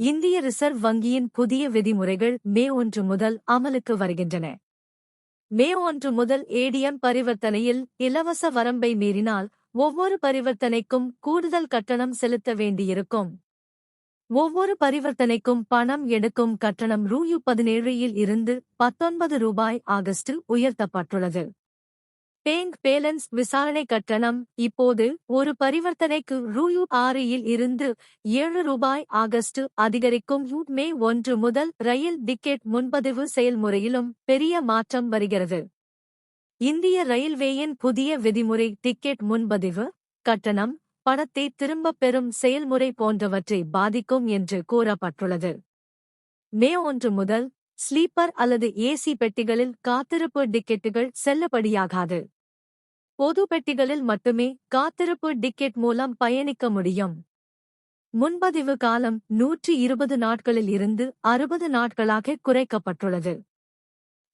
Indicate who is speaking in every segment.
Speaker 1: இந்திய ரிசர்வ் வங்கியின் புதிய விதிமுறைகள் மே 1 முதல் அமலுக்கு வருகின்றன. மே 1 முதல் ஏடிஎம் பரிவர்த்தனையில் இலவச வரம்பை மீறினால் ஒவ்வொரு பரிவர்த்தனைக்கும் கூடுதல் கட்டணம் செலுத்த வேண்டியிருக்கும். ஒவ்வொரு பரிவர்த்தனைக்கும் பணம் எடுக்கும் கட்டணம் ரூ. 17 இல் இருந்து ரூ. 19 ஆகஸ்டில் உயர்த்தப்பட்டுள்ளது. பேங்க் பேலன்ஸ் விசாரணை கட்டணம் இப்போது ஒரு பரிவர்த்தனைக்கு ரூ. 6 இல் இருந்து ரூ. 7 ஆகஸ்ட் அதிகரிக்கும். மே 1 முதல் ரயில் டிக்கெட் முன்பதிவு செயல்முறையிலும் பெரிய மாற்றம் வருகிறது. இந்திய ரயில்வேயின் புதிய விதிமுறை டிக்கெட் முன்பதிவு, கட்டணம், பணத்தை திரும்பப் பெறும் செயல்முறை போன்றவற்றை பாதிக்கும் என்று கூறப்பட்டுள்ளது. மே 1 முதல் ஸ்லீப்பர் அல்லது ஏசி பெட்டிகளில் காத்திருப்பு டிக்கெட்டுகள் செல்லுபடியாகாது. பொது பெட்டிகளில் மட்டுமே காத்திருப்பு டிக்கெட் மூலம் பயணிக்க முடியும். முன்பதிவு காலம் 120 நாட்களில் இருந்து 60 நாட்களாக குறைக்கப்பட்டுள்ளது.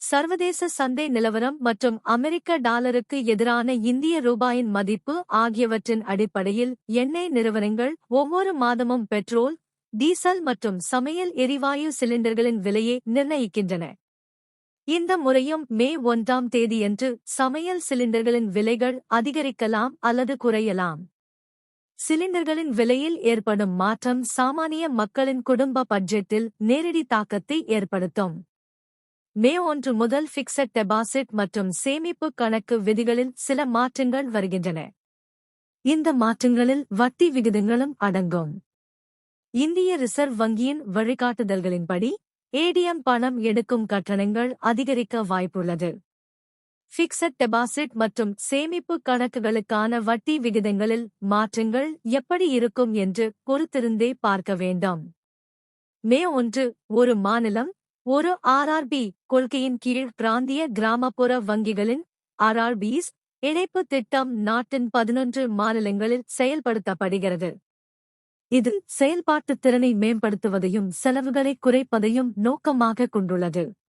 Speaker 1: சர்வதேச சந்தை நிலவரம் மற்றும் அமெரிக்க டாலருக்கு எதிரான இந்திய ரூபாயின் மதிப்பு ஆகியவற்றின் அடிப்படையில் எண்ணெய் நிறுவனங்கள் ஒவ்வொரு மாதமும் பெட்ரோல், டீசல் மற்றும் சமையல் எரிவாயு சிலிண்டர்களின் விலையை நிர்ணயிக்கின்றன. இந்த முறையும் மே 1ஆம் தேதியன்று சமையல் சிலிண்டர்களின் விலைகள் அதிகரிக்கலாம் அல்லது குறையலாம். சிலிண்டர்களின் விலையில் ஏற்படும் மாற்றம் சாமானிய மக்களின் குடும்ப பட்ஜெட்டில் நேரடி தாக்கத்தை ஏற்படுத்தும். மே 1 முதல் ஃபிக்ஸட் டெபாசிட் மற்றும் சேமிப்பு கணக்கு விதிகளில் சில மாற்றங்கள் வருகின்றன. இந்த மாற்றங்களில் வட்டி விகிதங்களும் அடங்கும். இந்திய ரிசர்வ் வங்கியின் வழிகாட்டுதல்களின்படி ஏடிஎம் பணம் எடுக்கும் கட்டணங்கள் அதிகரிக்க வாய்ப்புள்ளது. ஃபிக்ஸட் டெபாசிட் மற்றும் சேமிப்பு கணக்குகளுக்கான வட்டி விகிதங்களில் மாற்றங்கள் எப்படி இருக்கும் என்று பொறுத்திருந்தே பார்க்க வேண்டும். மே 1 ஒரு மாநிலம் ஒரு ஆர்ஆர்பி கொள்கையின் கீழ் பிராந்திய கிராமப்புற வங்கிகளின் ஆர்ஆர்பிஸ் இணைப்பு திட்டம் நாட்டின் 11 மாநிலங்களில் செயல்படுத்தப்படுகிறது. இது செயல்பாட்டுத் திறனை மேம்படுத்துவதையும் செலவுகளை குறைப்பதையும் நோக்கமாக கொண்டுள்ளது.